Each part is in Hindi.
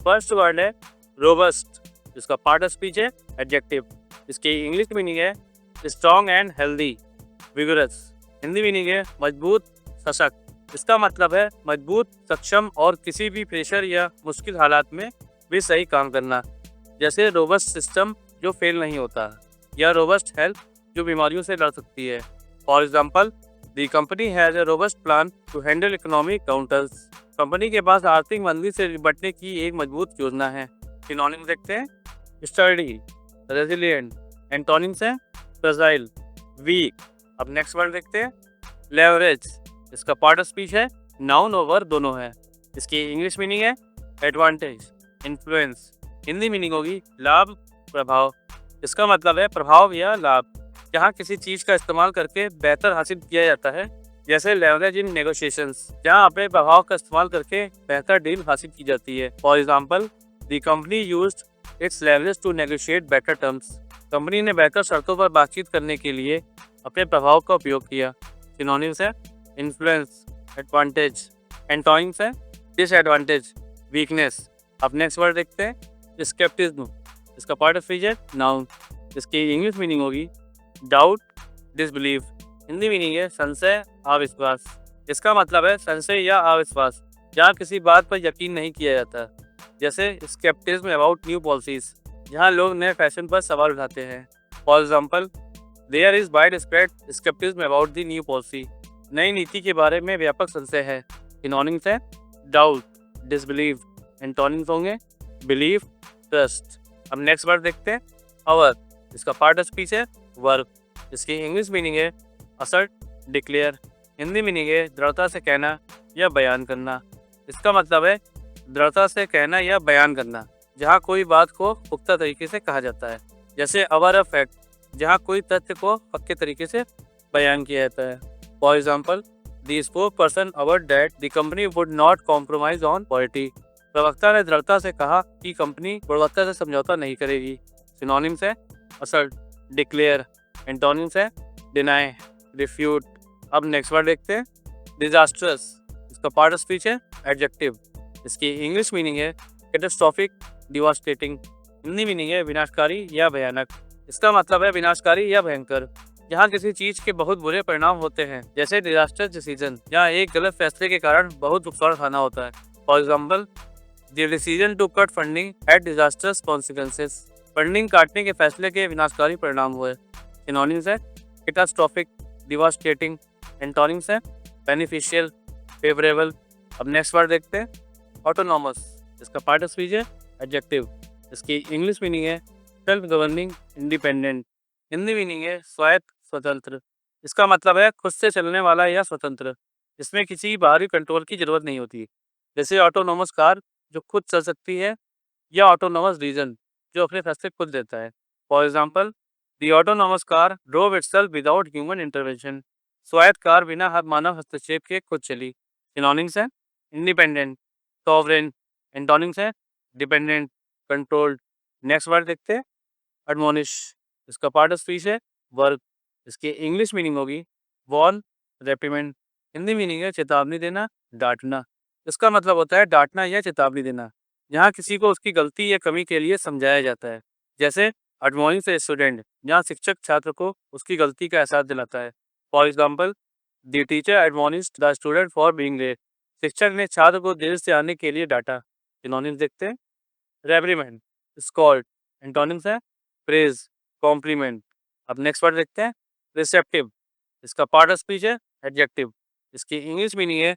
फर्स्ट वर्ड है रोबस्ट, जिसका पार्ट ऑफ स्पीच है एडजेक्टिव। इसकी इंग्लिश मीनिंग है strong and healthy, vigorous. Hindi meaning है मजबूत, सशक्त। इसका मतलब है मजबूत, सक्षम और किसी भी प्रेशर या मुश्किल हालात में भी सही काम करना। जैसे रोबस्ट सिस्टम जो फेल नहीं होता, या रोबस्ट हेल्थ जो बीमारियों से लड़ सकती है। For example, the company has a robust plan to handle economic counters. Company के पास आर्थिक मंदी से निपटने की एक मजबूत योजना है। सिनोनिम देखते हैं, स्टर्डी, रेजिलिएंट। एंटोनिम्स हैं फ्रेजाइल, वीक। अब नेक्स्ट वर्ड देखते हैं, लेवरेज। इसका पार्ट ऑफ स्पीच है नाउन और वर्ब दोनों है। इसकी इंग्लिश मीनिंग है एडवांटेज, इन्फ्लुएंस। हिंदी मीनिंग होगी लाभ, प्रभाव। इसका मतलब है प्रभाव या लाभ, जहाँ किसी चीज़ का इस्तेमाल करके बेहतर हासिल किया जाता है। जैसे लेवरेज इन नेगोशिएशंस, जहाँ अपने प्रभाव का इस्तेमाल करके बेहतर डील हासिल की जाती है। For example, the company used its leverage to negotiate better terms. Company ने बेहतर शर्तों पर बातचीत करने के लिए अपने प्रभाव का उपयोग किया। सिनोनिम्स है इन्फ्लुएंस, एडवांटेज। एंटोनिम्स है डिसएडवांटेज, वीकनेस। अब नेक्स्ट वर्ड देखते हैं, स्केप्टिज्म। इसका पार्ट ऑफ स्पीच है नाउन। इसकी इंग्लिश मीनिंग होगी डाउट, डिसबिलीव। हिंदी मीनिंग है संशय, अविश्वास। इसका मतलब है संशय या अविश्वास, जहाँ किसी बात पर यकीन नहीं किया जाता। जैसे स्केप्टिज्म अबाउट न्यू पॉलिसीज, जहाँ लोग नए फैशन पर सवाल उठाते हैं। For example, there is wide spread scepticism about the new policy. नई नीति के बारे में व्यापक संशय है। सिनोनिम्स है डाउट, डिसबिलीव। एंटोनिम्स होंगे बिलीव, ट्रस्ट। अब नेक्स्ट वर्ड देखते हैं, अवर। इसका पार्ट ऑफ स्पीच है वर्ब। इसकी इंग्लिश मीनिंग है असर्ट, डिक्लेयर। हिंदी मीनिंग है दृढ़ता से कहना या बयान करना। इसका मतलब है दृढ़ता से कहना या बयान करना, जहाँ कोई बात को पुख्ता तरीके से कहा जाता है। जैसे अवर अ फैक्ट, जहाँ कोई तथ्य को पक्के तरीके से बयान किया जाता है। For example, the spokesperson award that the company would not compromise on quality. प्रवक्ता ने दृढ़ता से कहा कि कंपनी गुणवत्ता से समझौता नहीं करेगी। सिनोनिम्स है असर्ट, डिक्लेयर। एंटोनिम्स है डिनाई, रिफ्यूट। अब नेक्स्ट वर्ड देखते हैं, डिजास्ट्रस। इसका पार्ट ऑफ स्पीच है एडजेक्टिव। इसकी इंग्लिश मीनिंग है कैटास्ट्रोफिक, डिवास्टेटिंग। हिंदी मीनिंग है विनाशकारी या भयानक। इसका मतलब है विनाशकारी या भयंकर, जहाँ किसी चीज के बहुत बुरे परिणाम होते हैं। जैसे डिजास्टर डिसीजन, जहाँ एक गलत फैसले के कारण बहुत नुकसान उठाना होता है। For example, the decision to cut funding had disasters consequences. Funding काटने के फैसले के विनाशकारी परिणाम हुए। सिनोनिम्स है कैटास्ट्रोफिक, डिवास्टेटिंग। एंटोनिम्स है बेनिफिशियल, फेवरेबल। अब नेक्स्ट वर्ड देखते हैं, ऑटोनॉमस। इसका पार्ट ऑफ स्पीच है एडजेक्टिव। इसकी इंग्लिश मीनिंग है self governing, independent. Hindi meaning है स्वायत्त, स्वतंत्र। इसका मतलब है खुद से चलने वाला या स्वतंत्र, जिसमें किसी बाहरी कंट्रोल की जरूरत नहीं होती। जैसे ऑटोनोमस कार जो खुद चल सकती है, या ऑटोनोमस रीजन जो अपने फैसले खुद देता है। For example, the autonomous car drove itself without human intervention. स्वायत्त कार बिना हर मानव हस्तक्षेप के खुद चली। सिनोनिम्स है इंडिपेंडेंट, सॉवरेन। एंटोनिम्स है डिपेंडेंट, कंट्रोल्ड। नेक्स्ट वर्ड देखते हैं, एडमोनिश। इसका पार्ट ऑफ स्पीच है वर्ब। इसकी इंग्लिश मीनिंग होगी वॉर्न, रेप्रिमेंड। हिंदी मीनिंग है चेतावनी देना, डांटना। इसका मतलब होता है डांटना या चेतावनी देना, जहाँ किसी को उसकी गलती या कमी के लिए समझाया जाता है। जैसे एडमोनिश ए स्टूडेंट, जहाँ शिक्षक छात्र को उसकी गलती का एहसास दिलाता है। For example, the teacher admonished the student for being late. शिक्षक ने छात्र को देर से आने के लिए डांटा। सिनोनिम्स देखते हैं, रेप्रिमेंड, स्कॉल्ड। एंटोनिम्स है प्रेज, कॉम्प्लीमेंट। अब नेक्स्ट वर्ड देखते हैं, रिसेप्टिव। इसका पार्ट ऑफ स्पीच है एडजेक्टिव। इसकी इंग्लिश मीनिंग है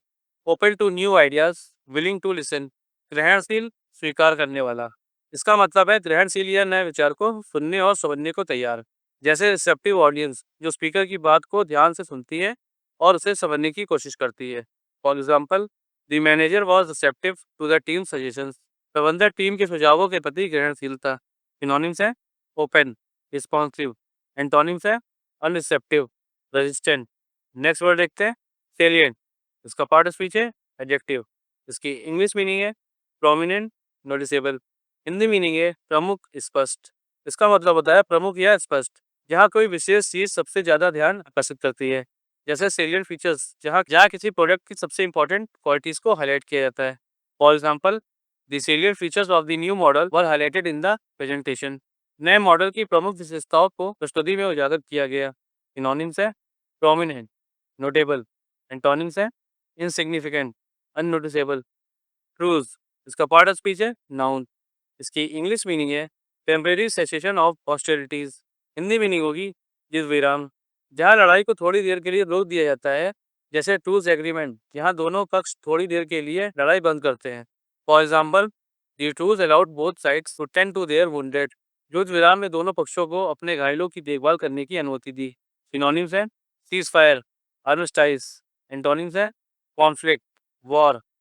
open to new ideas, willing to listen. ग्रहणशील, स्वीकार करने वाला। इसका मतलब है ग्रहणशील या नए विचार को सुनने और समझने को तैयार। जैसे रिसेप्टिव ऑडियंस, जो स्पीकर की बात को ध्यान से सुनती है और उसे समझने की कोशिश करती है। For example, the manager was receptive to the team suggestions. प्रबंधक टीम के सुझावों के प्रति ग्रहणशील था। सिनोनिम्स है ओपन, रिस्पॉन्सिव। एंटोनिम्स है अनरिसेप्टिव, रेजिस्टेंट। नेक्स्ट वर्ड देखते हैं, सेलिएंट। इसका पार्ट ऑफ स्पीच है एडजेक्टिव। इसकी इंग्लिश मीनिंग है प्रोमिनेंट, नोटिसेबल। हिंदी मीनिंग है प्रमुख, स्पष्ट। इसका मतलब होता है प्रमुख या स्पष्ट, जहाँ कोई विशेष चीज सबसे ज्यादा ध्यान आकर्षित करती है। जैसे सेलिएंट फीचर्स, जहाँ जहाँ किसी प्रोडक्ट की सबसे इंपॉर्टेंट क्वालिटीज को हाईलाइट किया जाता है। For example, The salient features of the new model were highlighted in the presentation. नए मॉडल की प्रमुख विशेषताओं को प्रस्तुति में उजागर किया गया। सिनोनिम्स है प्रोमिनेंट, नोटेबल। एंटोनिम्स है इनसिग्निफिकेंट, अननोटिसेबल। क्रूज, इसका पार्ट ऑफ स्पीच है नाउन। इसकी इंग्लिश मीनिंग है temporary cessation of hostilities. Hindi meaning होगी युद्ध विराम, जहाँ लड़ाई को थोड़ी देर के लिए रोक दिया जाता है, जैसे ट्रूस एग्रीमेंट, यहाँ दोनों पक्ष थोड़ी देर के लिए लड़ाई बंद करते हैं। For example, the truce allowed both sides to tend to their wounded. युद्ध विराम में दोनों पक्षों को अपने घायलों की देखभाल करने की अनुमति दी। सिनोनिम्स है सीज फायर, आर्मिस्टाइज। एंटोनिम्स है कॉन्फ्लिक्ट, वॉर।